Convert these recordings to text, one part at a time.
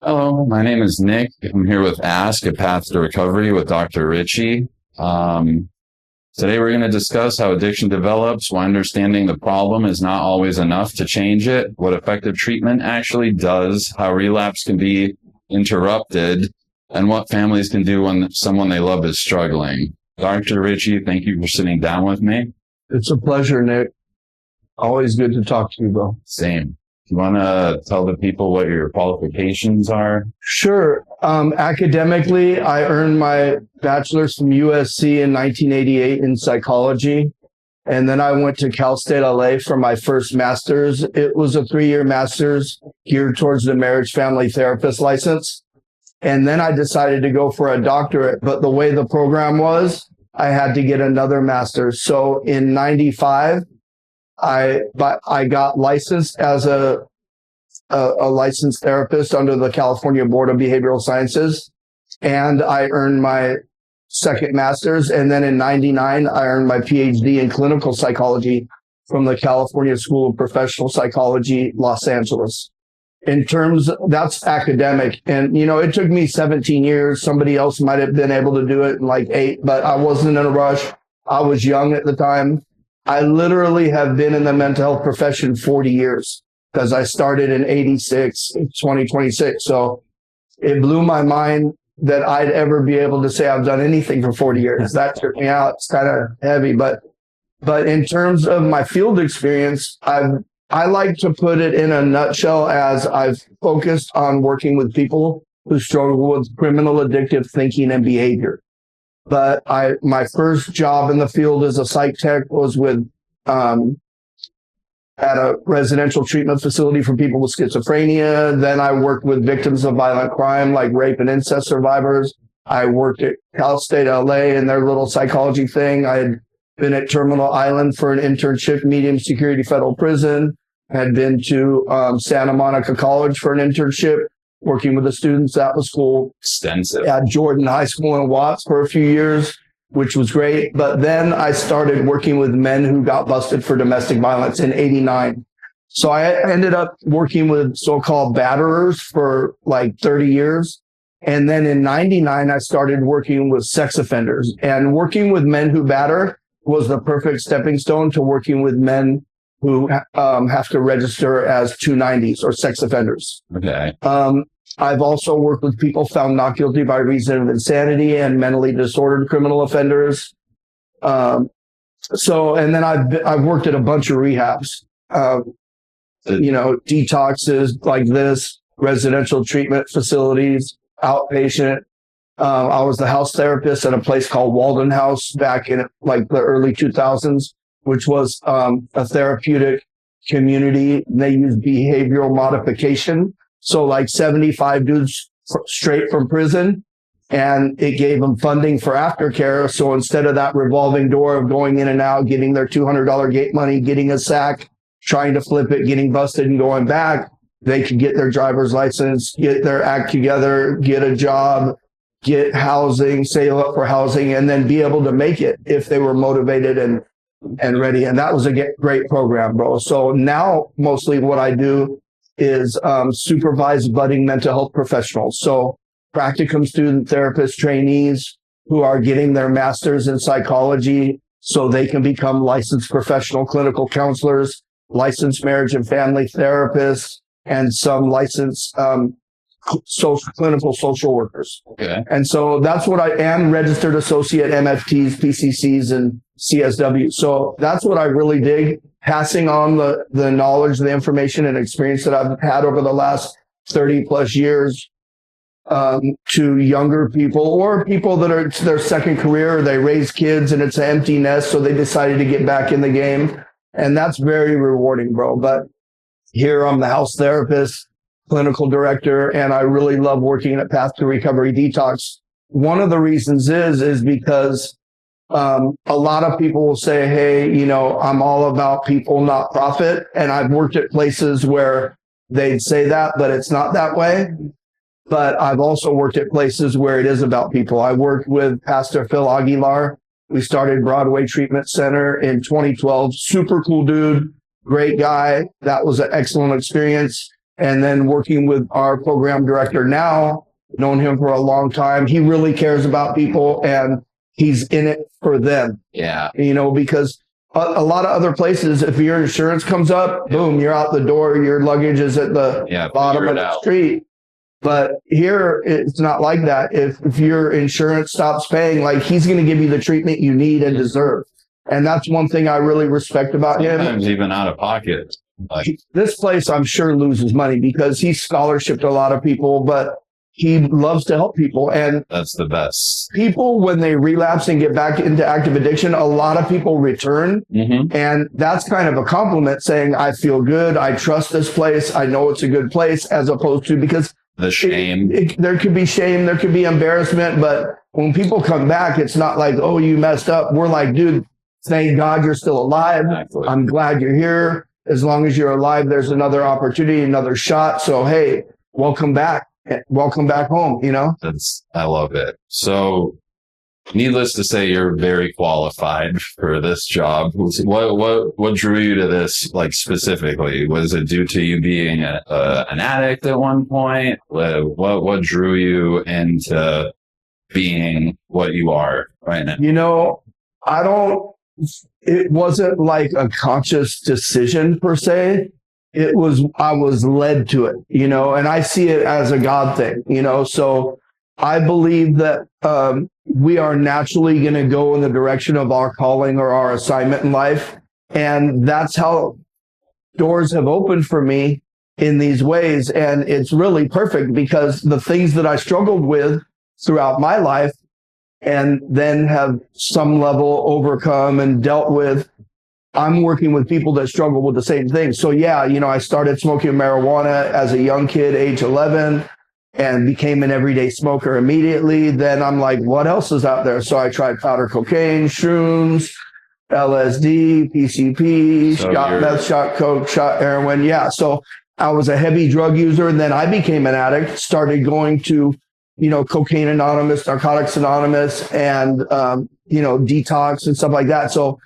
Hello, my name is Nick. I'm here with Ask a Path to Recovery with Dr. Richie. Today we're going to discuss how addiction develops, why understanding the problem is not always enough to change it, what effective treatment actually does, how relapse can be interrupted, and what families can do when someone they love is struggling. Dr. Richie, thank you for sitting down with me. It's a pleasure, Nick. Always good to talk to you, bro. Same. You want to tell the people what your qualifications are? Sure. Academically, I earned my bachelor's from USC in 1988 in psychology. And then I went to Cal State LA for my first master's. It was a 3-year master's geared towards the marriage family therapist license. And then I decided to go for a doctorate. But the way the program was, I had to get another master's. So in 95, I got licensed as a licensed therapist under the California Board of Behavioral Sciences, and I earned my second master's. And then in 99, I earned my PhD in clinical psychology from the California School of Professional Psychology, Los Angeles. That's academic. And, it took me 17 years. Somebody else might have been able to do it in like 8, but I wasn't in a rush. I was young at the time. I literally have been in the mental health profession 40 years because I started in 86, 2026. So it blew my mind that I'd ever be able to say I've done anything for 40 years. That took me out. It's kind of heavy, but in terms of my field experience, I like to put it in a nutshell as I've focused on working with people who struggle with criminal addictive thinking and behavior. But my first job in the field as a psych tech was with at a residential treatment facility for people with schizophrenia. Then I worked with victims of violent crime, like rape and incest survivors. I worked at Cal State LA in their little psychology thing. I had been at Terminal Island for an internship, medium security federal prison. I had been to Santa Monica College for an internship, working with the students. That was cool. Extensive. At Jordan High School in Watts for a few years, which was great. But then I started working with men who got busted for domestic violence in 89. So I ended up working with so-called batterers for like 30 years. And then in 99, I started working with sex offenders. And working with men who batter was the perfect stepping stone to working with men who have to register as 290s or sex offenders. Okay. I've also worked with people found not guilty by reason of insanity and mentally disordered criminal offenders. And then I've worked at a bunch of rehabs, detoxes like this, residential treatment facilities, outpatient. I was the house therapist at a place called Walden House back in like the early 2000s, which was a therapeutic community. They used behavioral modification. So like 75 dudes straight from prison, and it gave them funding for aftercare. So instead of that revolving door of going in and out, getting their $200 gate money, getting a sack, trying to flip it, getting busted and going back, they could get their driver's license, get their act together, get a job, get housing, save up for housing, and then be able to make it if they were motivated and ready. And that was a great program, bro. So now mostly what I do is supervise budding mental health professionals. So practicum student therapists, trainees who are getting their master's in psychology so they can become licensed professional clinical counselors, licensed marriage and family therapists, and some licensed clinical social workers. Okay. And so that's what I am, registered associate MFTs, PCCs, and CSW. So that's what I really dig, passing on the knowledge, the information and experience that I've had over the last 30 plus years to younger people or people that are it's their second career, or they raise kids and it's an empty nest. So they decided to get back in the game. And that's very rewarding, bro. But here I'm the house therapist, clinical director, and I really love working at Path to Recovery Detox. One of the reasons is because a lot of people will say, hey, I'm all about people, not profit. And I've worked at places where they'd say that, but it's not that way. But I've also worked at places where it is about people. I worked with Pastor Phil Aguilar. We started Broadway Treatment Center in 2012. Super cool dude, great guy. That was an excellent experience. And then working with our program director now, known him for a long time. He really cares about people and he's in it for them. Yeah. Because a lot of other places, if your insurance comes up, boom, you're out the door. Your luggage is at the bottom of the street. But here, it's not like that. If your insurance stops paying, like he's going to give you the treatment you need and deserve. And that's one thing I really respect about him. Sometimes even out of pocket. This place, I'm sure, loses money because he's scholarshiped a lot of people, but he loves to help people. And that's the best. People, when they relapse and get back into active addiction, a lot of people return. Mm-hmm. And that's kind of a compliment saying, I feel good. I trust this place. I know it's a good place, as opposed to because the shame. There could be shame. There could be embarrassment. But when people come back, it's not like, oh, you messed up. We're like, dude, thank God you're still alive. Exactly. I'm glad you're here. As long as you're alive, there's another opportunity, another shot. So, hey, welcome back. Welcome back home, I love it. So needless to say, you're very qualified for this job. What drew you to this, like, specifically? Was it due to you being an addict at one point? What drew you into being what you are right now? It wasn't like a conscious decision per se. I was led to it, and I see it as a God thing, so I believe that we are naturally going to go in the direction of our calling or our assignment in life. And that's how doors have opened for me in these ways. And it's really perfect because the things that I struggled with throughout my life and then have some level overcome and dealt with, I'm working with people that struggle with the same thing. So yeah, I started smoking marijuana as a young kid, age 11, and became an everyday smoker immediately. Then I'm like, what else is out there? So I tried powder cocaine, shrooms, LSD, PCP, shot meth, shot coke, shot heroin. Yeah. So I was a heavy drug user, and then I became an addict, started going to, Cocaine Anonymous, Narcotics Anonymous, and, detox and stuff like that. So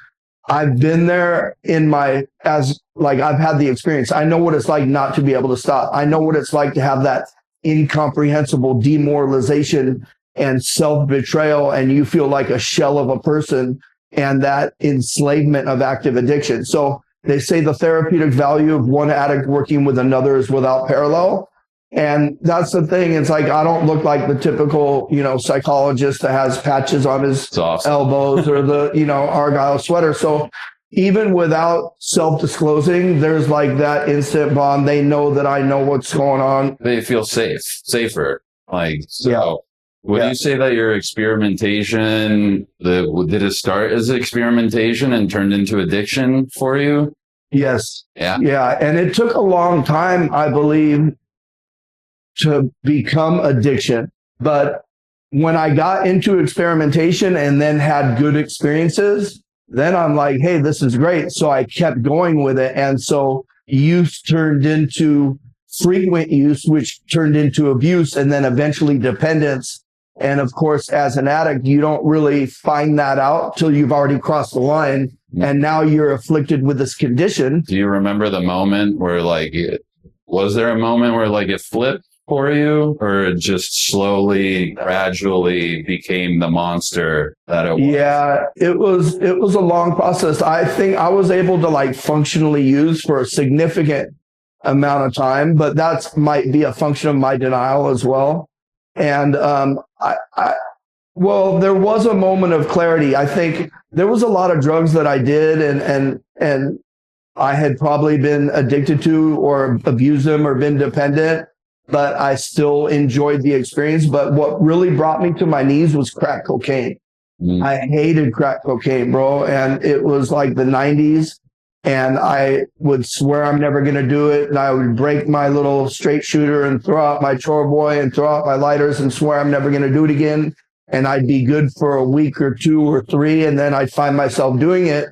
I've been there I've had the experience. I know what it's like not to be able to stop. I know what it's like to have that incomprehensible demoralization and self-betrayal, and you feel like a shell of a person, and that enslavement of active addiction. So they say the therapeutic value of one addict working with another is without parallel. And that's the thing. It's like, I don't look like the typical, psychologist that has patches on his elbows or the, Argyle sweater. So even without self-disclosing, there's like that instant bond. They know that I know what's going on. They feel safer. Would you say that your experimentation, did it start as experimentation and turned into addiction for you? Yes. Yeah. Yeah. And it took a long time, I believe, to become addiction. But when I got into experimentation and then had good experiences, then I'm like, hey, this is great. So I kept going with it. And so use turned into frequent use, which turned into abuse, and then eventually dependence. And of course, as an addict, you don't really find that out till you've already crossed the line. And now you're afflicted with this condition. Do you remember the moment where was there a moment where it flipped for you, or it just slowly, gradually became the monster that it was? Yeah, it was a long process. I think I was able to functionally use for a significant amount of time, but that might be a function of my denial as well. And there was a moment of clarity. I think there was a lot of drugs that I did and I had probably been addicted to or abused them or been dependent, but I still enjoyed the experience. But what really brought me to my knees was crack cocaine. I hated crack cocaine, bro. And it was like the 90s. And I would swear I'm never going to do it. And I would break my little straight shooter and throw out my chore boy and throw out my lighters and swear I'm never going to do it again. And I'd be good for a week or 2 or 3. And then I'd find myself doing it.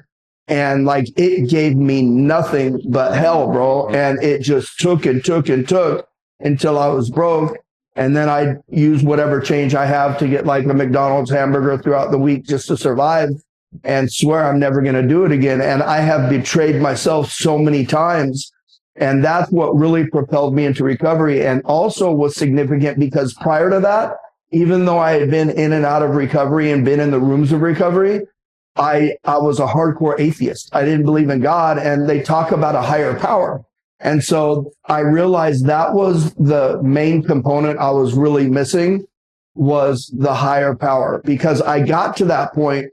And it gave me nothing but hell, bro. And it just took and took and took until I was broke. And then I'd use whatever change I have to get a McDonald's hamburger throughout the week just to survive and swear I'm never going to do it again. And I have betrayed myself so many times And that's what really propelled me into recovery, and also was significant because prior to that, even though I had been in and out of recovery and been in the rooms of recovery, I was a hardcore atheist. I didn't believe in God, and they talk about a higher power. And so I realized that was the main component I was really missing, was the higher power, because I got to that point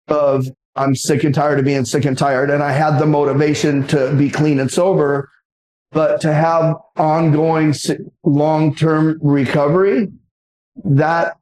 of I'm sick and tired of being sick and tired. And I had the motivation to be clean and sober, but to have ongoing long-term recovery, that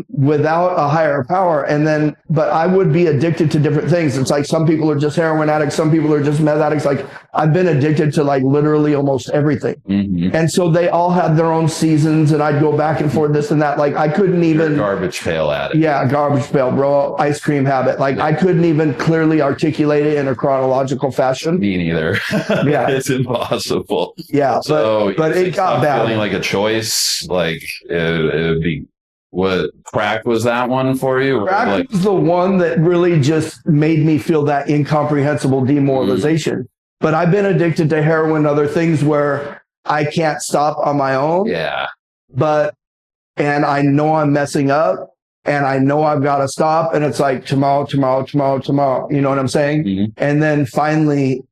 without a higher power. And then, but I would be addicted to different things. It's like some people are just heroin addicts, some people are just meth addicts. Like I've been addicted to like literally almost everything. Mm-hmm. And so they all had their own seasons, and I'd go back and forth, this and that. Like I couldn't even— Garbage pail addict. Yeah, garbage pail, bro. Ice cream habit. Like I couldn't even clearly articulate it in a chronological fashion. Me neither. Yeah. It's impossible. Yeah, so but it got bad. Feeling like a choice, like it would be— What, crack was that one for you? Crack was the one that really just made me feel that incomprehensible demoralization. But I've been addicted to heroin and other things where I can't stop on my own. Yeah. And I know I'm messing up, and I know I've got to stop. And it's like tomorrow. You know what I'm saying? Mm-hmm. And then finally,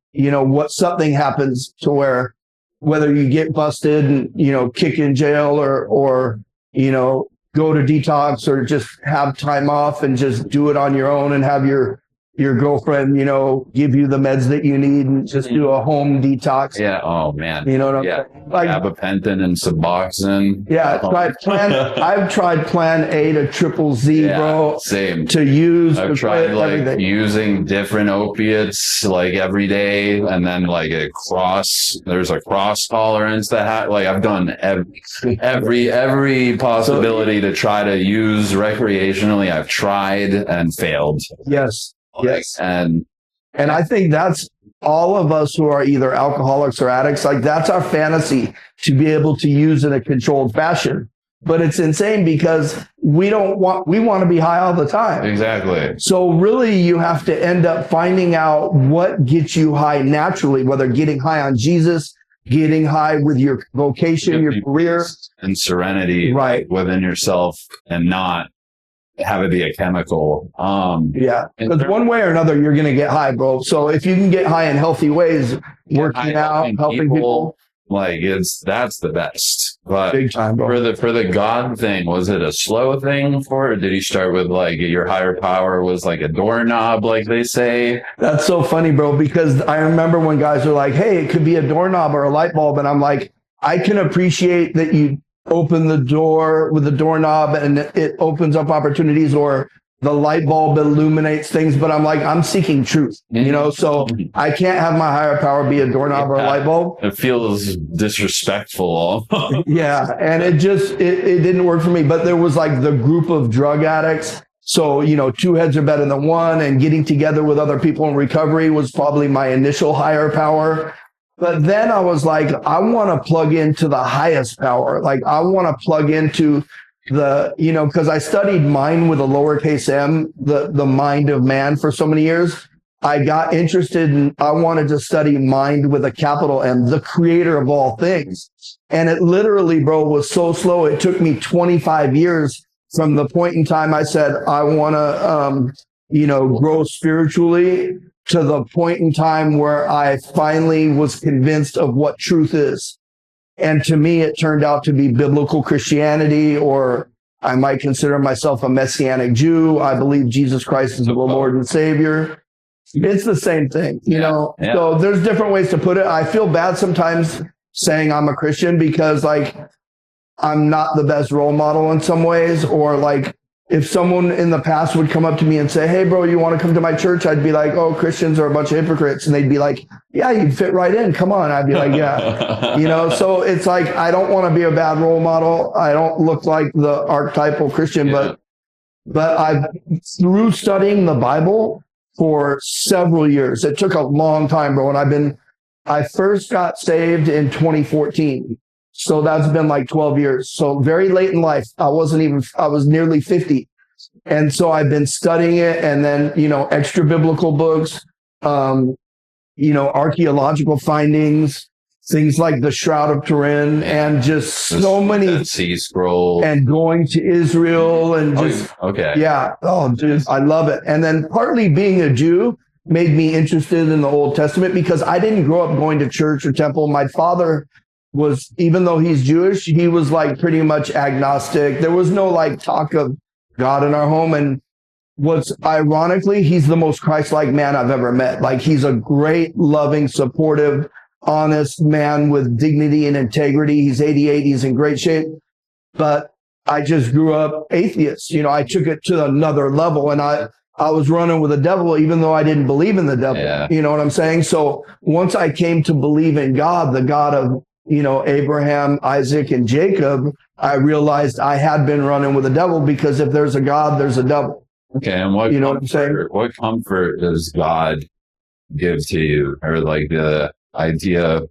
something happens to where whether you get busted and, kick in jail or go to detox, or just have time off and just do it on your own, and have your girlfriend, give you the meds that you need, and just do a home detox. Yeah. Oh man. You know what I'm saying? Like gabapentin and Suboxone. Yeah. I've tried plan A to triple Z, bro. Same. To use. I've tried everything. Using different opiates like every day, and then like there's a cross tolerance that I've done every possibility to try to use recreationally. I've tried and failed. Yes. Yes. And I think that's all of us who are either alcoholics or addicts. Like that's our fantasy, to be able to use in a controlled fashion. But it's insane because we want to be high all the time. Exactly. So really you have to end up finding out what gets you high naturally, whether getting high on Jesus, getting high with your vocation, your career, and serenity within yourself, and not have it be a chemical. Yeah, because one way or another, you're going to get high, bro. So if you can get high in healthy ways, working out, helping people, that's the best. But big time, bro. For the God thing, was it a slow thing or did he start with like your higher power was like a doorknob, like they say? That's so funny, bro, because I remember when guys are like, hey, it could be a doorknob or a light bulb. And I'm like, I can appreciate that you open the door with the doorknob and it opens up opportunities, or the light bulb illuminates things. But I'm like, I'm seeking truth, so I can't have my higher power be a doorknob or a light bulb. It feels disrespectful. Yeah. And it didn't work for me. But there was like the group of drug addicts. So, two heads are better than one, and getting together with other people in recovery was probably my initial higher power. But then I was like, I want to plug into the highest power. Like I want to plug into because I studied mind with a lowercase m, the mind of man for so many years. I got interested in, I wanted to study mind with a capital M, the creator of all things. And it literally, bro, was so slow. It took me 25 years from the point in time I said, I want to, grow spiritually, to the point in time where I finally was convinced of what truth is. And to me, it turned out to be biblical Christianity, or I might consider myself a Messianic Jew. I believe Jesus Christ is the Lord and Savior. It's the same thing, So there's different ways to put it. I feel bad sometimes saying I'm a Christian because I'm not the best role model in some ways, or if someone in the past would come up to me and say, hey, bro, you want to come to my church? I'd be like, oh, Christians are a bunch of hypocrites. And they'd be like, yeah, you'd fit right in. Come on. I'd be like, yeah. So it's like, I don't want to be a bad role model. I don't look like the archetypal Christian, but through studying the Bible for several years, it took a long time, bro. And I first got saved in 2014. So that's been like 12 years. So very late in life. I was nearly 50. And so I've been studying it, and then, extra biblical books, archaeological findings, things like the Shroud of Turin and just so many Dead Sea Scroll and going to Israel and just okay. yeah. Oh, dude, I love it. And then partly being a Jew made me interested in the Old Testament because I didn't grow up going to church or temple. My father was, even though he's Jewish, he was like pretty much agnostic. There was no like talk of God in our home. And what's ironically, he's the most Christ-like man I've ever met. Like he's a great, loving, supportive, honest man with dignity and integrity. He's 88. He's in great shape. But I just grew up atheist. You know, I took it to another level and I was running with the devil, even though I didn't believe in the devil. Yeah. You know what I'm saying? So once I came to believe in God, the God of, you know, Abraham, Isaac, and Jacob, I realized I had been running with the devil because if there's a God, there's a devil. Okay. And what, you know what I'm saying? What comfort does God give to you? Or like the idea?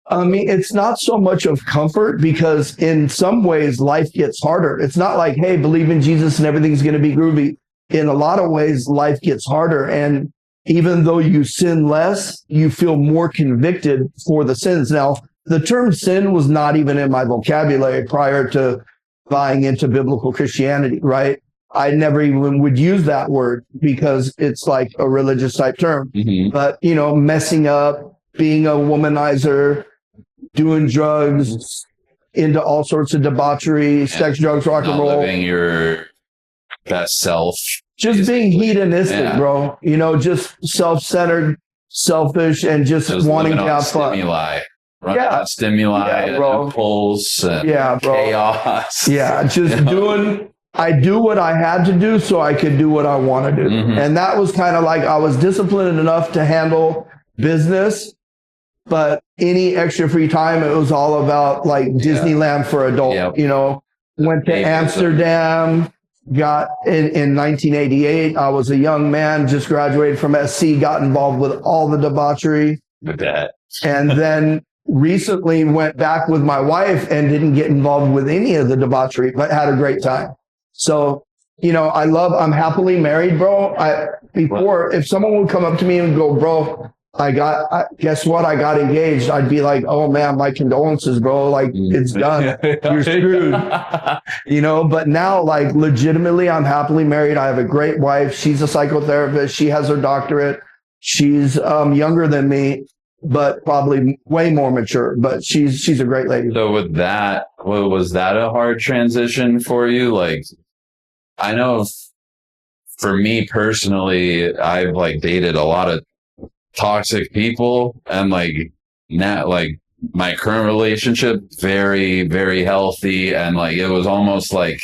I mean, it's not so much of comfort because in some ways life gets harder. It's not like, hey, believe in Jesus and everything's going to be groovy. In a lot of ways, life gets harder. And even though you sin less, you feel more convicted for the sins. Now, the term sin was not even in my vocabulary prior to buying into biblical Christianity, right? I never even would use that word because it's like a religious type term. Mm-hmm. But, you know, messing up, being a womanizer, doing drugs, into all sorts of debauchery, sex, drugs, rock and roll. Living your best self. Just being hedonistic, bro. You know, just self-centered, selfish, and just wanting to have fun. Stimuli. Stimuli, bro. Impulse, and bro. chaos. Yeah, just I do what I had to do so I could do what I want to do. Mm-hmm. And that was kind of like I was disciplined enough to handle business, but any extra free time, it was all about like Disneyland for adults. Yep. You know, went to Amsterdam, got in 1988. I was a young man, just graduated from SC, got involved with all the debauchery. And then recently went back with my wife and didn't get involved with any of the debauchery, but had a great time. So, you know, I'm happily married, bro. If someone would come up to me and go, bro, guess what? I got engaged. I'd be like, oh man, my condolences, bro. Like it's done. You're screwed. You know, but now like legitimately, I'm happily married. I have a great wife. She's a psychotherapist. She has her doctorate. She's younger than me, but probably way more mature, but she's a great lady. So with that, was that a hard transition for you? Like, I know for me personally, I've like dated a lot of toxic people and like now, like my current relationship, very, very healthy. And like, it was almost like,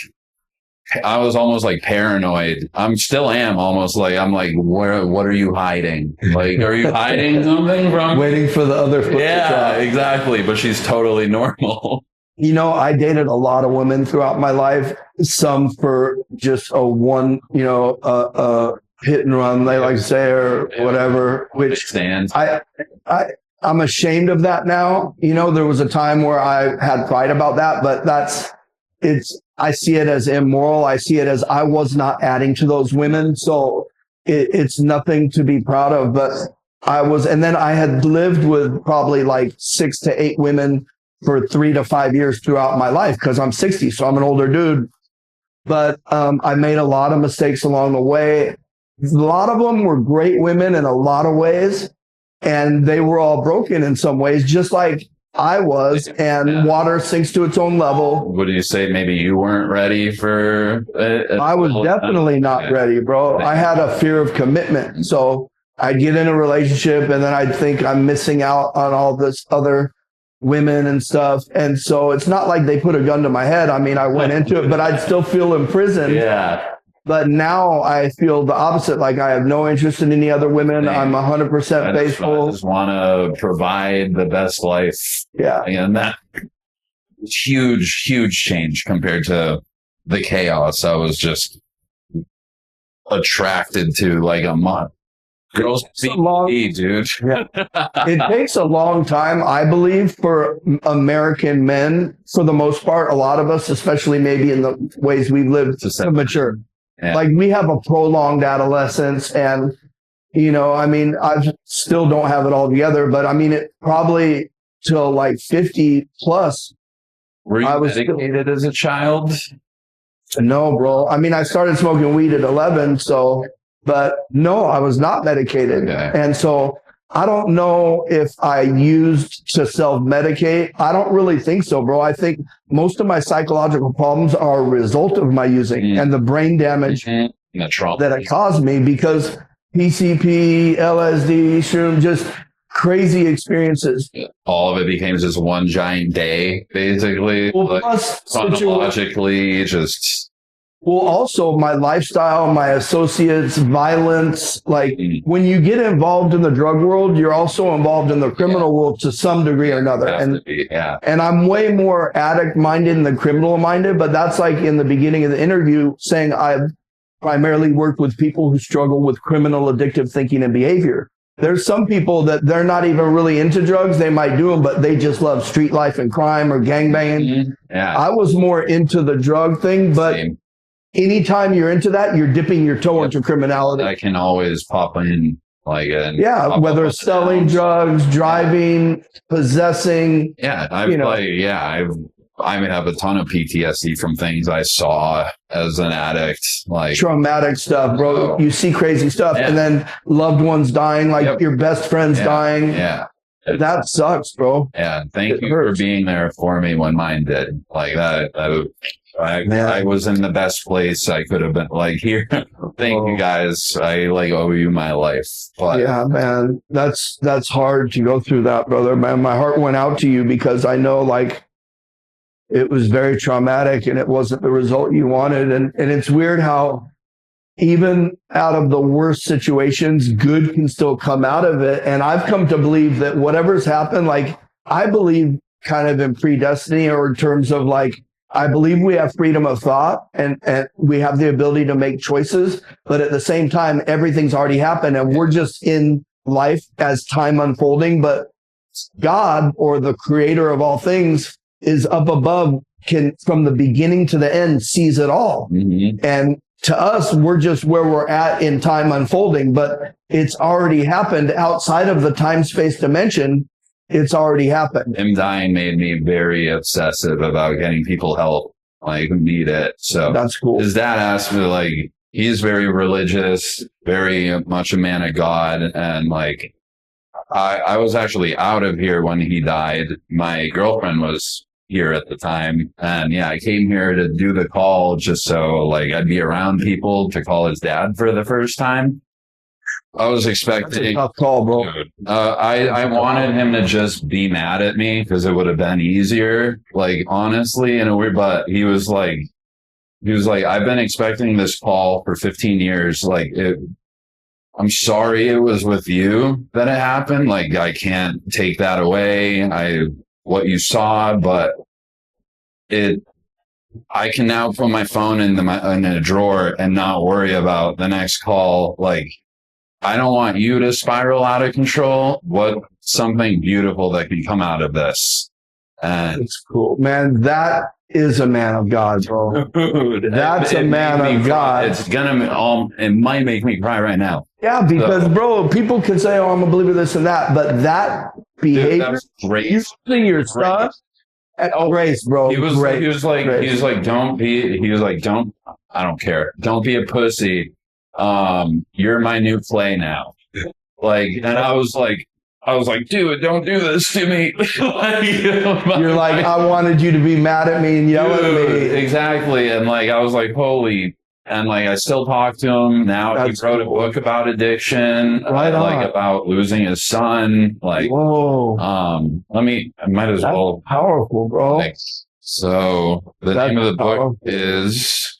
I was almost like paranoid. I'm like, what are you hiding? Like, are you hiding something from? Waiting for the other foot to drop. Exactly. But she's totally normal. You know, I dated a lot of women throughout my life, some for just a one, you know, hit and run, they like to say, or whatever, which I'm ashamed of that now. You know, there was a time where I had pride about that, but I see it as immoral. I see it as I was not adding to those women. So it's nothing to be proud of, but and then I had lived with probably like 6 to 8 women for 3 to 5 years throughout my life because I'm 60. So I'm an older dude, but I made a lot of mistakes along the way. A lot of them were great women in a lot of ways, and they were all broken in some ways, just like I was, and water sinks to its own level. Would you say maybe you weren't ready for it? I was definitely not ready, bro. I had a fear of commitment. So I'd get in a relationship and then I'd think I'm missing out on all this other women and stuff. And so it's not like they put a gun to my head. I mean, I went into it, but I'd still feel imprisoned. Yeah. But now I feel the opposite. Like I have no interest in any other women. I'm 100% faithful. I just want to provide the best life. Yeah. And that huge, huge change compared to the chaos. I was just attracted to like a month. Girls dude. Yeah. It takes a long time, I believe, for American men, for the most part, a lot of us, especially maybe in the ways we've lived, to mature. Yeah. Like we have a prolonged adolescence and, you know, I mean, I still don't have it all together, but I mean, it probably till like 50 plus. Were you medicated as a child? No, bro. I mean, I started smoking weed at 11, but no, I was not medicated. Okay. And so I don't know if I used to self-medicate. I don't really think so, bro. I think most of my psychological problems are a result of my using and the brain damage that it caused me, because PCP, LSD, shroom, just crazy experiences. All of it became just one giant day, basically. Well, like, plus chronologically, just... Well, also my lifestyle, my associates, violence. Like when you get involved in the drug world, you're also involved in the criminal world to some degree or another. And I'm way more addict minded than criminal minded, but that's like in the beginning of the interview saying I've primarily worked with people who struggle with criminal addictive thinking and behavior. There's some people that they're not even really into drugs. They might do them, but they just love street life and crime or gangbanging. I was more into the drug thing, but anytime you're into that, you're dipping your toe into criminality. I can always pop in, like, whether it's selling drugs, driving, possessing. I have a ton of PTSD from things I saw as an addict, like traumatic stuff, bro. You see crazy stuff, and then loved ones dying, like your best friends dying. That sucks, bro. Yeah, thank you for being there for me when mine did. Like that. I was in the best place I could have been. Like, here, thank you guys. I like owe you my life. But yeah, man, that's hard to go through that, brother. Man, my heart went out to you because I know, like, it was very traumatic and it wasn't the result you wanted. And it's weird how even out of the worst situations, good can still come out of it. And I've come to believe that whatever's happened, like, I believe kind of in predestiny, or in terms of, like, I believe we have freedom of thought and we have the ability to make choices, but at the same time, everything's already happened and we're just in life as time unfolding. But God, or the creator of all things, is up above, can from the beginning to the end sees it all. And to us, we're just where we're at in time unfolding, but it's already happened outside of the time-space dimension. It's already happened. Him dying made me very obsessive about getting people help, like, who need it. So that's cool. His dad asked me, like, he's very religious, very much a man of God. And, like, I was actually out of here when he died. My girlfriend was here at the time. And yeah, I came here to do the call just so, like, I'd be around people to call his dad for the first time. I was expecting... That's a tough call, bro. I wanted him to just be mad at me because it would have been easier, like, honestly, in a weird, but he was like, I've been expecting this call for 15 years. Like, I'm sorry it was with you that it happened. Like, I can't take that away. What you saw, but I can now put my phone in a drawer and not worry about the next call. Like, I don't want you to spiral out of control. What something beautiful that can come out of this. And it's cool, man. That is a man of God, bro. Dude, that's a man of God. It might make me cry right now. Yeah, because bro, people can say, "Oh, I'm a believer," this and that, but that behavior, grace, using your son, grace, bro. He was like, don't. I don't care. Don't be a pussy. You're my new play now. Like, and I was like, dude, don't do this to me. You're like, I wanted you to be mad at me and yell at me. Exactly. And, like, I was like, holy. And, like, I still talk to him now. That's he wrote a book about addiction, about losing his son. Like, whoa. I might as well. Powerful, bro. So the name of the book is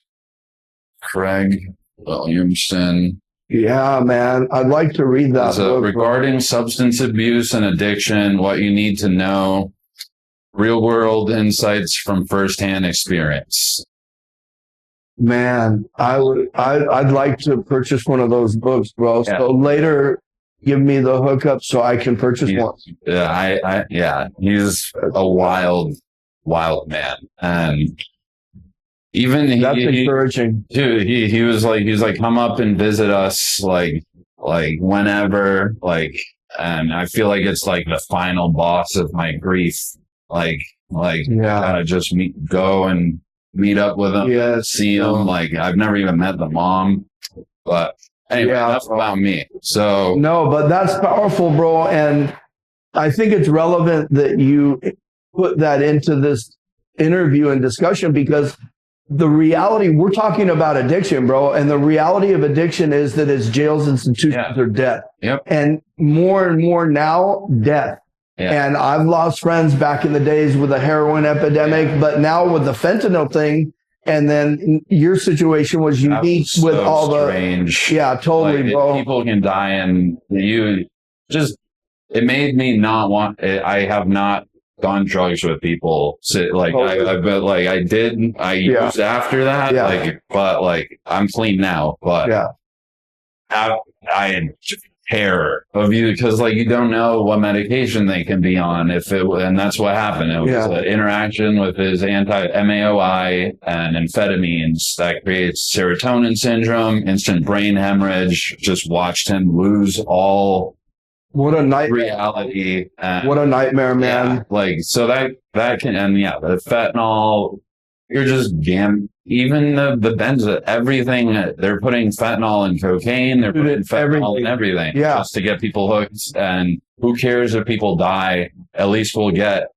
Craig Williamson. Yeah, man. I'd like to read that book. Regarding substance abuse and addiction, what you need to know, real world insights from firsthand experience. Man, I'd like to purchase one of those books, bro. Yeah. So later, give me the hookup so I can purchase one. Yeah, he's a wild man. And even that's encouraging. Dude, he was like, come up and visit us, like whenever, like, And I feel like it's like the final boss of my grief. Like, gotta just go and meet up with them, see them. Like, I've never even met the mom, but anyway, that's about me. So no, but that's powerful, bro. And I think it's relevant that you put that into this interview and discussion, because the reality, we're talking about addiction, bro. And the reality of addiction is that it's jails, institutions, or death. Yep. And more now, death. Yeah. And I've lost friends back in the days with the heroin epidemic, but now with the fentanyl thing. And then your situation was unique with all strange. Totally, like, bro. People can die, and it made me not want it. I have not done drugs with people. So, like, I used after that. Like, but like, I'm clean now, but I had terror of you, because like, you don't know what medication they can be on and that's what happened. It was an interaction with his anti-MAOI and amphetamines that creates serotonin syndrome, instant brain hemorrhage. Just watched him lose all what a nightmare reality. What a nightmare, man. Yeah, like, so that can, and the fentanyl, you're just even the benzo, everything, they're putting fentanyl in cocaine, they're putting fentanyl in everything just to get people hooked. And who cares if people die? At least we'll get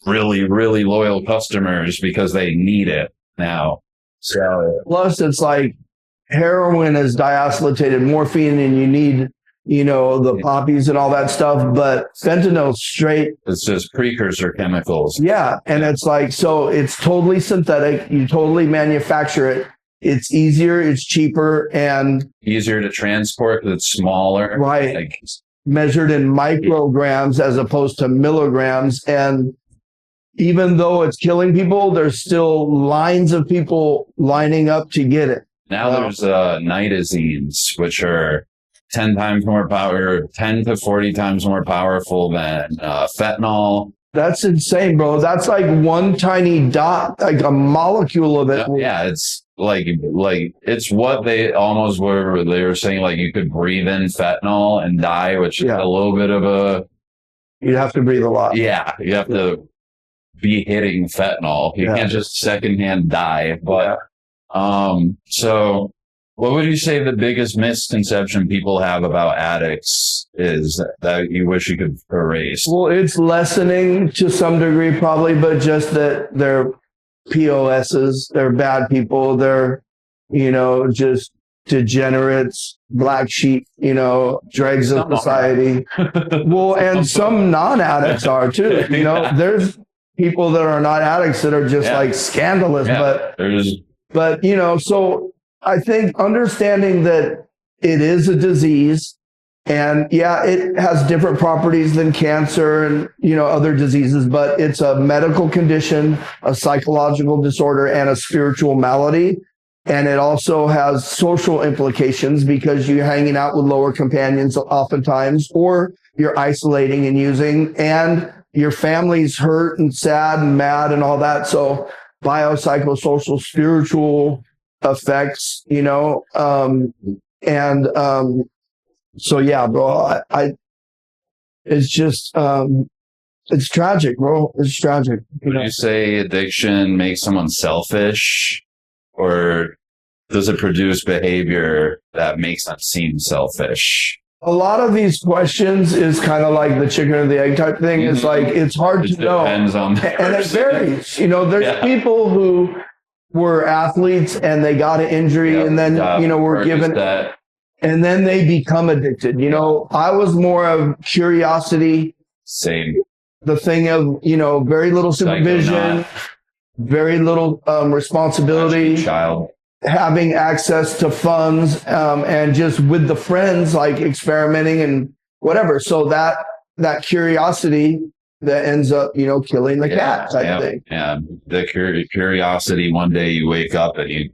really, really loyal customers because they need it now. So plus, it's like heroin is diacetylated morphine, and you need, the poppies and all that stuff, but fentanyl straight. It's just precursor chemicals. Yeah. And it's like, so it's totally synthetic. You totally manufacture it. It's easier, it's cheaper, and easier to transport. It's smaller. Right. Like, measured in micrograms as opposed to milligrams. And even though it's killing people, there's still lines of people lining up to get it. Now there's nitazines, which are 10 to 40 times more powerful than fentanyl. That's insane, bro. That's like one tiny dot, like a molecule of it. Yeah, it's like it's what they almost were. They were saying like you could breathe in fentanyl and die, which is a little bit of a. You'd have to breathe a lot. Yeah, you have to be hitting fentanyl. You can't just secondhand die. But so. What would you say the biggest misconception people have about addicts is that you wish you could erase? Well, it's lessening to some degree, probably, but just that they're POSs, they're bad people, they're, just degenerates, black sheep, dregs of society. Well, and some non-addicts are too. There's people that are not addicts that are just like scandalous, but so I think understanding that it is a disease, and it has different properties than cancer and, other diseases, but it's a medical condition, a psychological disorder, and a spiritual malady. And it also has social implications because you're hanging out with lower companions oftentimes, or you're isolating and using, and your family's hurt and sad and mad and all that. So biopsychosocial, spiritual effects, so yeah, bro, it's just, it's tragic, bro. It's tragic. Would you say addiction makes someone selfish, or does it produce behavior that makes them seem selfish? A lot of these questions is kind of like the chicken or the egg type thing. It's like, it's hard to know. Depends on the and it varies. There's people who were athletes and they got an injury and then, were given that. And then they become addicted. I was more of curiosity. Same. The thing of, very little supervision, very little responsibility. Child. Having access to funds, and just with the friends, like experimenting and whatever. So that curiosity that ends up, killing the cat type thing. Yeah. The curiosity, one day you wake up and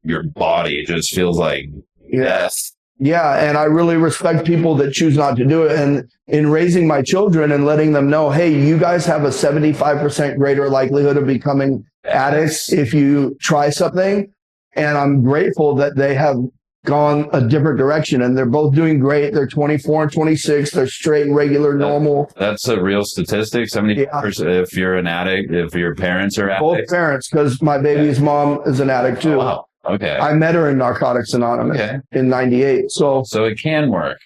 your body just feels like death. Yeah. And I really respect people that choose not to do it. And in raising my children and letting them know, hey, you guys have a 75% greater likelihood of becoming addicts if you try something. And I'm grateful that they have gone a different direction, and they're both doing great. They're 24 and 26. They're straight, regular, normal. That's a real statistic. 70%. If you're an addict, if your parents are addicts. Both parents, because my baby's mom is an addict too. Oh, wow. Okay. I met her in Narcotics Anonymous in '98. So it can work.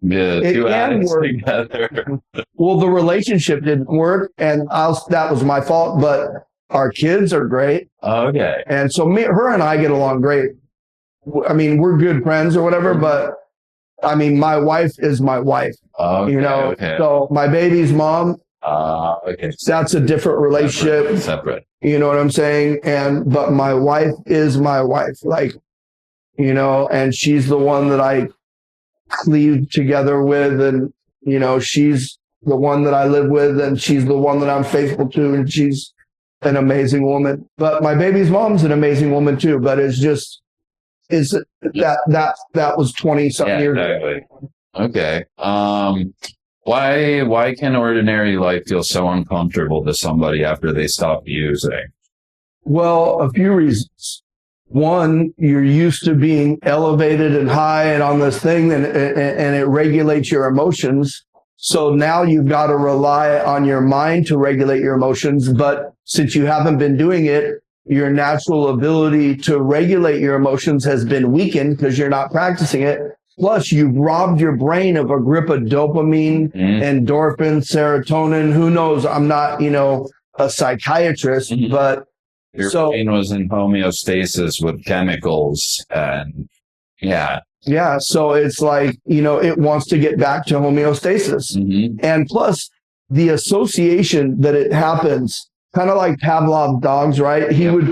It can work together. Well, the relationship didn't work, and that was my fault. But our kids are great. Okay. And so her and I get along great. I mean, we're good friends or whatever, but I mean, my wife is my wife. Okay. So my baby's mom. That's a different relationship. Separate. You know what I'm saying? But my wife is my wife, and she's the one that I cleave together with. And, she's the one that I live with, and she's the one that I'm faithful to. And she's an amazing woman. But my baby's mom's an amazing woman too. But that was 20 something years ago. Okay. Why can ordinary life feel so uncomfortable to somebody after they stop using? Well, a few reasons. One, you're used to being elevated and high and on this thing, and it regulates your emotions. So now you've got to rely on your mind to regulate your emotions. But since you haven't been doing it, your natural ability to regulate your emotions has been weakened because you're not practicing it. Plus, you've robbed your brain of a grip of dopamine, endorphin, serotonin. Who knows? I'm not, a psychiatrist, but your brain was in homeostasis with chemicals, and yeah. So it's like, it wants to get back to homeostasis, and plus the association that it happens, kind of like Pavlov's dogs, right? He would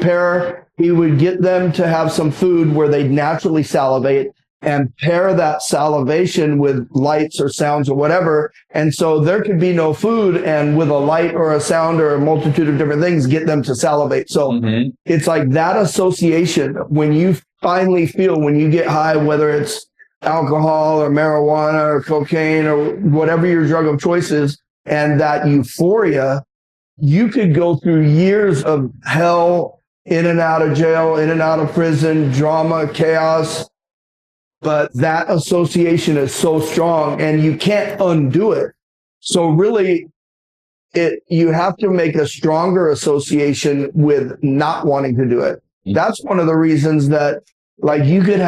get them to have some food where they naturally salivate, and pair that salivation with lights or sounds or whatever. And so there could be no food, and with a light or a sound or a multitude of different things, get them to salivate. So it's like that association when you finally feel, when you get high, whether it's alcohol or marijuana or cocaine or whatever your drug of choice is, and that euphoria, you could go through years of hell, in and out of jail, in and out of prison, drama, chaos. But that association is so strong, and you can't undo it. So really, you have to make a stronger association with not wanting to do it. That's one of the reasons that, like, you could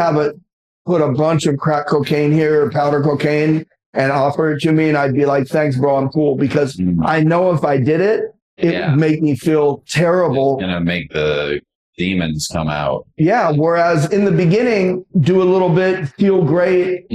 put a bunch of crack cocaine here or powder cocaine and offer it to me, and I'd be like, thanks, bro, I'm cool. Because I know if I did it, it would make me feel terrible. It's going to make the demons come out. Yeah. Whereas in the beginning, do a little bit, feel great,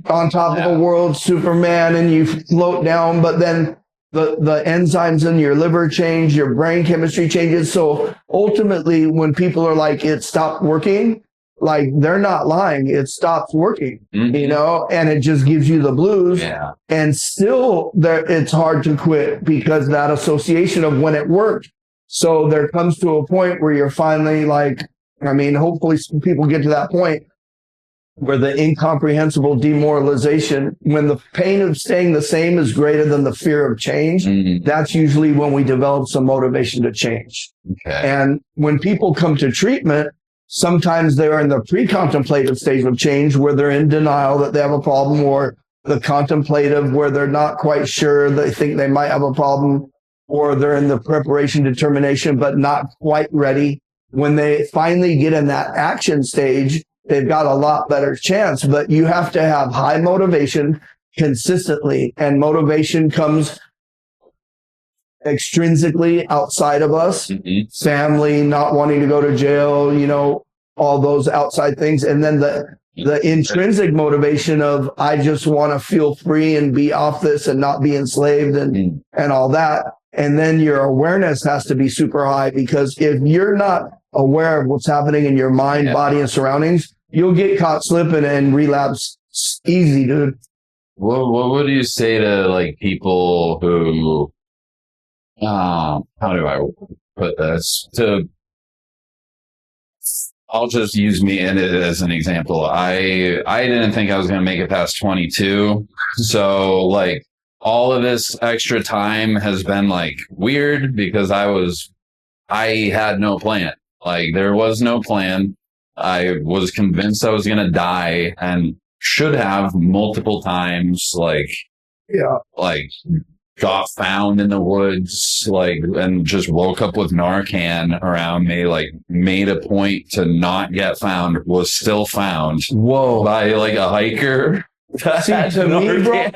on top of the world, Superman, and you float down. But then the enzymes in your liver change, your brain chemistry changes. So ultimately, when people are like, it stopped working, like, they're not lying. It stops working, and it just gives you the blues. Yeah. And still it's hard to quit because that association of when it worked. So there comes to a point where you're finally like, hopefully some people get to that point where the incomprehensible demoralization, when the pain of staying the same is greater than the fear of change, that's usually when we develop some motivation to change. Okay. And when people come to treatment, sometimes they're in the pre-contemplative stage of change where they're in denial that they have a problem, or the contemplative where they're not quite sure, they think they might have a problem, or they're in the preparation determination, but not quite ready. When they finally get in that action stage, they've got a lot better chance. But you have to have high motivation consistently, and motivation comes extrinsically outside of us, family, not wanting to go to jail, all those outside things. And then the intrinsic motivation of, I just want to feel free and be off this and not be enslaved and all that. And then your awareness has to be super high, because if you're not aware of what's happening in your mind, body, and surroundings, you'll get caught slipping and relapse easy, dude. What would you say to, like, people who, how do I put this? I'll just use me as an example. I didn't think I was going to make it past 22. So, like, all of this extra time has been, like, weird because I had no plan. Like, there was no plan. I was convinced I was going to die and should have multiple times, like got found in the woods, like, and just woke up with Narcan around me, like made a point to not get found, was still found. Whoa. By like a hiker. See, to me, bro,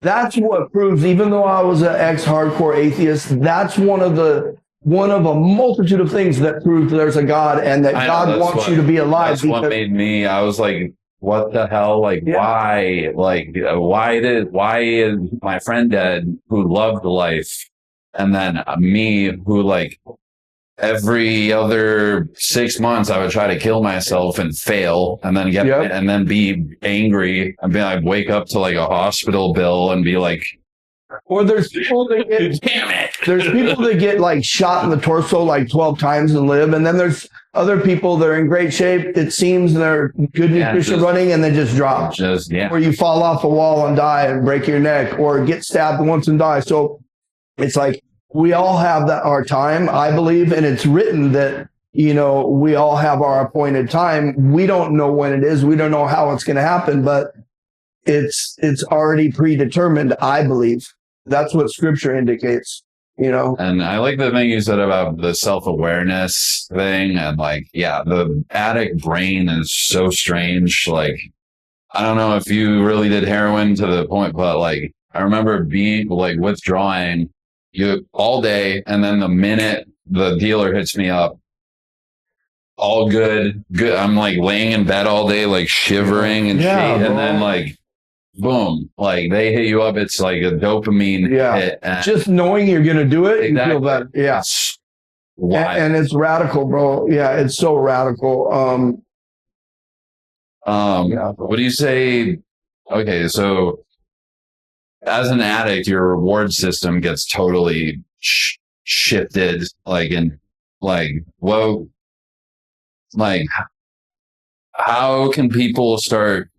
that's what proves, even though I was an ex-hardcore atheist, that's one of a multitude of things that prove there's a God and that God wants you to be alive. That's what made me, I was like, what the hell? Like, why? Like, why is my friend dead who loved life? And then me who, like, every other 6 months I would try to kill myself and fail and then and then be angry and be like, wake up to like a hospital bill and be like, or there's people that get, damn it. There's people that get like shot in the torso like 12 times and live. And then there's other people that are in great shape. It seems they're good nutrition running and they just drop. Or you fall off a wall and die and break your neck, or get stabbed once and die. So it's like, we all have our time, I believe. And it's written that, you know, we all have our appointed time. We don't know when it is. We don't know how it's going to happen, but it's already predetermined, I believe. That's what scripture indicates, you know. And I like the thing you said about the self-awareness thing. And like, yeah, the addict brain is so strange. Like, I don't know if you really did heroin to the point, but like, I remember being like withdrawing you all day. And then the minute the dealer hits me up, all good. I'm like laying in bed all day, like shivering and shit. And then like, boom, like they hit you up. It's like a dopamine hit. And just knowing you're going to do it, you feel better. Yeah. And it's radical, bro. Yeah. It's so radical. What do you say? Okay. So as an addict, your reward system gets totally shifted. Like, and like, well, like, how can people start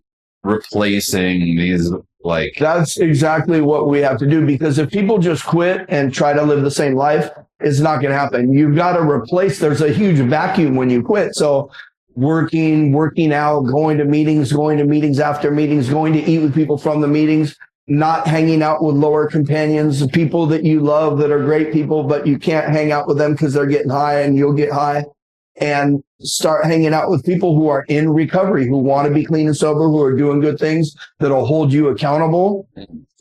replacing these? Like, that's exactly what we have to do, because if people just quit and try to live the same life, it's not going to happen. You've got to replace. There's a huge vacuum when you quit. So working out, going to meetings after meetings, going to eat with people from the meetings, not hanging out with lower companions, people that you love that are great people, but you can't hang out with them because they're getting high and you'll get high. And start hanging out with people who are in recovery, who want to be clean and sober, who are doing good things that'll hold you accountable.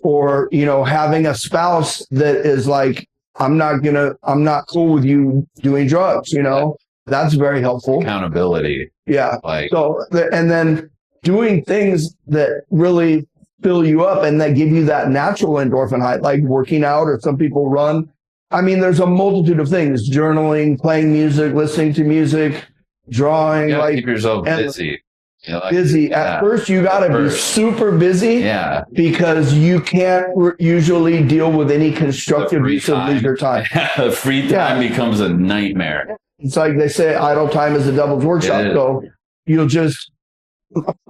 Or, you know, having a spouse that is like, I'm not cool with you doing drugs, you know, that's very helpful. Accountability. Yeah. Like, so, and then doing things that really fill you up and that give you that natural endorphin high, like working out, or some people run. I mean, there's a multitude of things: journaling, playing music, listening to music, drawing. You gotta like keep yourself busy. You know, like, busy. At first, you got to be super busy. Yeah. Because you can't usually deal with any constructive use of leisure time. The free time becomes a nightmare. It's like they say, idle time is the devil's workshop. So you'll just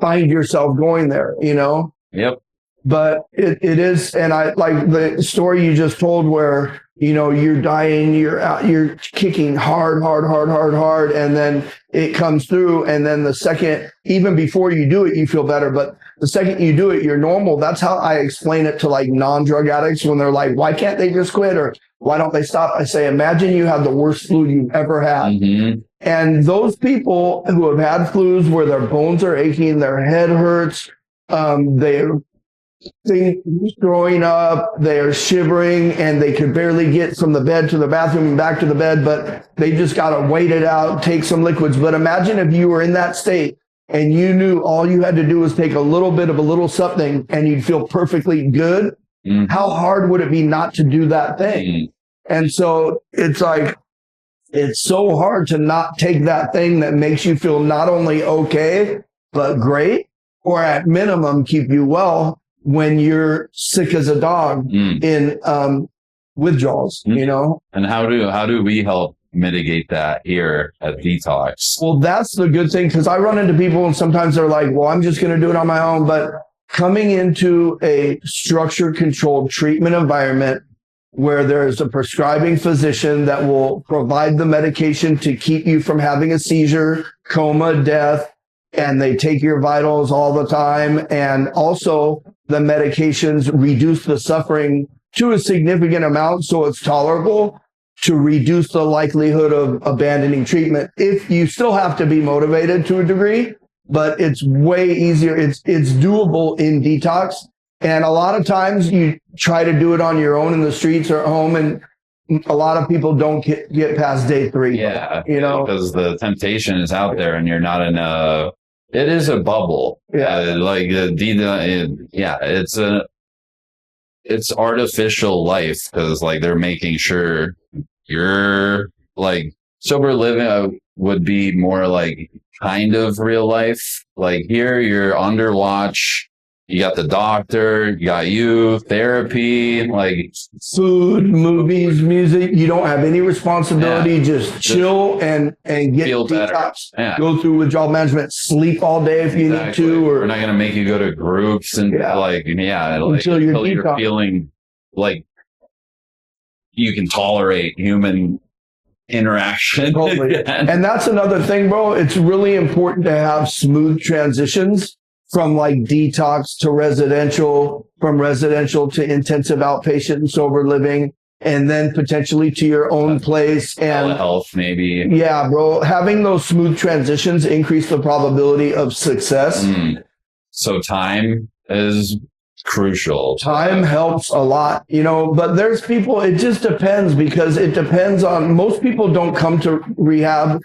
find yourself going there, you know? Yep. But it is, and I like the story you just told where, you know, you're dying, you're kicking hard, and then it comes through, and then the second, even before you do it, you feel better, but the second you do it, you're normal. That's how I explain it to like non-drug addicts when they're like, why can't they just quit, or why don't they stop? I say, imagine you have the worst flu you've ever had. Mm-hmm. And those people who have had flus where their bones are aching, their head hurts, they're throwing up, they are shivering, and they could barely get from the bed to the bathroom and back to the bed, but they just got to wait it out, take some liquids. But imagine if you were in that state and you knew all you had to do was take a little bit of a little something and you'd feel perfectly good. Mm-hmm. How hard would it be not to do that thing? Mm-hmm. And so it's like, it's so hard to not take that thing that makes you feel not only okay, but great, or at minimum keep you well when you're sick as a dog in withdrawals, you know? And how do we help mitigate that here at Detox? Well, that's the good thing, because I run into people and sometimes they're like, well, I'm just going to do it on my own. But coming into a structured, controlled treatment environment where there's a prescribing physician that will provide the medication to keep you from having a seizure, coma, death, and they take your vitals all the time. And also the medications reduce the suffering to a significant amount so it's tolerable, to reduce the likelihood of abandoning treatment. If you still have to be motivated to a degree, but it's way easier. It's doable in detox. And a lot of times you try to do it on your own in the streets or at home, and a lot of people don't get past day 3. Yeah, because the temptation is out there, and you're not in a. It is a bubble. Yeah, it's artificial life, because like they're making sure you're like sober living would be more like kind of real life. Like here, you're under watch. You got the doctor, you got you, therapy, like food, movies, music. You don't have any responsibility. Just chill and get detox. Yeah. Go through withdrawal management. Sleep all day if you need to. Or we're not going to make you go to groups and until you're feeling like you can tolerate human interaction. Totally. And that's another thing, bro. It's really important to have smooth transitions from like detox to residential, from residential to intensive outpatient and sober living, and then potentially to your own place. And health, maybe. Yeah, bro. Having those smooth transitions increase the probability of success. So time is crucial. Time helps a lot, but there's people, it just depends, because it depends on, most people don't come to rehab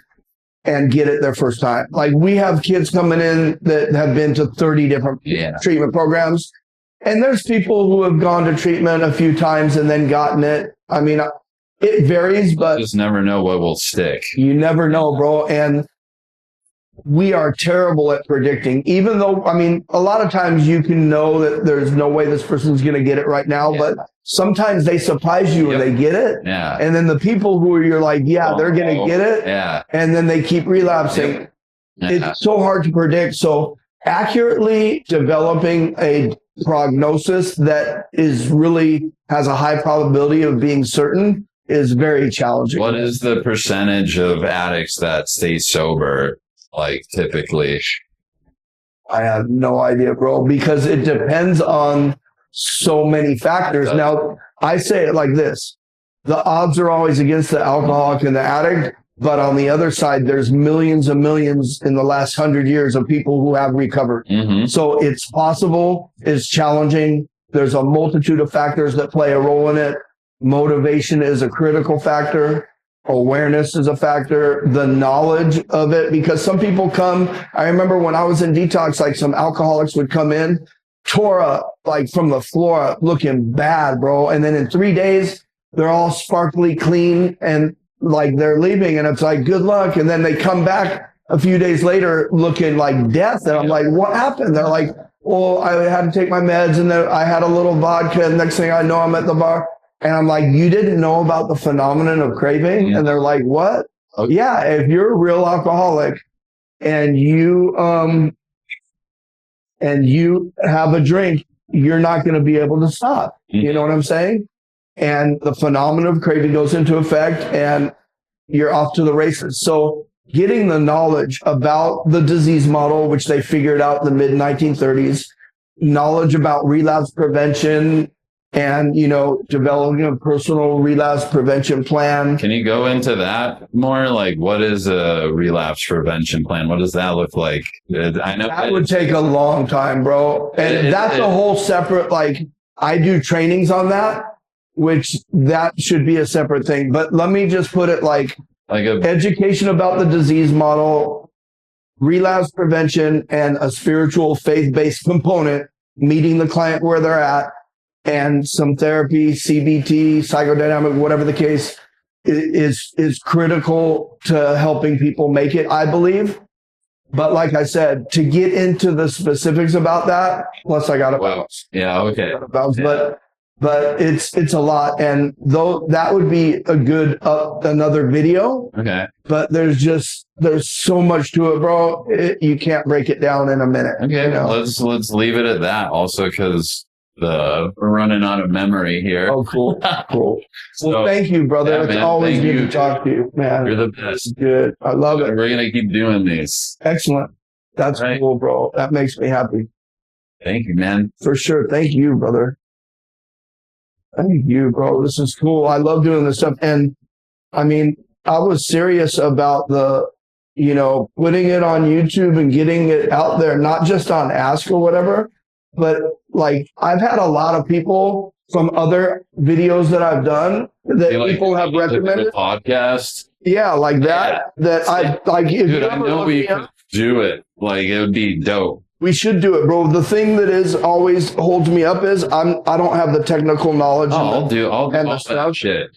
and get it their first time. Like we have kids coming in that have been to 30 different treatment programs. And there's people who have gone to treatment a few times and then gotten it. I mean, it varies, but you just never know what will stick. You never know, bro. And we are terrible at predicting, even though, I mean, a lot of times you can know that there's no way this person's going to get it right now, but sometimes they surprise you and they get it. Yeah. And then the people who you're like, they're going to get it. Yeah. And then they keep relapsing. It's so hard to predict. So accurately developing a prognosis that is really has a high probability of being certain is very challenging. What is the percentage of addicts that stay sober? Like typically, I have no idea, bro, because it depends on so many factors. Now, I say it like this. The odds are always against the alcoholic and the addict, but on the other side, there's millions and millions in the last 100 years of people who have recovered. So it's possible, it's challenging. There's a multitude of factors that play a role in it. Motivation is a critical factor. Awareness is a factor, the knowledge of it, because some people come, I remember when I was in detox, like some alcoholics would come in, tore up like from the floor up, looking bad, bro. And then in 3 days, they're all sparkly clean and like they're leaving, and it's like, good luck. And then they come back a few days later looking like death. And I'm like, what happened? They're like, well, I had to take my meds and then I had a little vodka. And next thing I know, I'm at the bar. And I'm like, you didn't know about the phenomenon of craving? And they're like, what? Okay. Yeah, if you're a real alcoholic and you have a drink, you're not going to be able to stop. You know what I'm saying? And the phenomenon of craving goes into effect and you're off to the races. So getting the knowledge about the disease model, which they figured out in the mid 1930s, knowledge about relapse prevention, and, developing a personal relapse prevention plan. Can you go into that more? Like, what is a relapse prevention plan? What does that look like? I know that would take a long time, bro. And that's a whole separate, like, I do trainings on that, which that should be a separate thing. But let me just put it like education about the disease model, relapse prevention, and a spiritual faith-based component, meeting the client where they're at, and some therapy, CBT, psychodynamic, whatever the case is critical to helping people make it, I believe. But like I said, to get into the specifics about that, plus I got to bounce. Yeah, okay. But it's a lot. And though that would be a good another video. Okay. But there's so much to it, bro. You can't break it down in a minute. Okay. Let's leave it at that also, because we're running out of memory here. Oh, cool. Cool. So, Well, thank you, brother. yeah, It's man, always thank good you. to talk to you, man. You're the best. Good. I love it. We're gonna keep doing these. Excellent. That's All right. cool, bro. That makes me happy. Thank you, man. For sure. Thank you, brother. Thank you, bro. This is cool. I love doing this stuff. And I mean, I was serious about putting it on YouTube and getting it out there, not just on Ask or whatever, but like I've had a lot of people from other videos that I've done that people have recommended. Podcast. Yeah, like that. Yeah. That I like. If Dude, you I ever know look we me up, could do it. Like, it would be dope. we should do it, bro. The thing that is always holds me up is I don't have the technical knowledge. Oh, I'll do and all the stuff. that shit.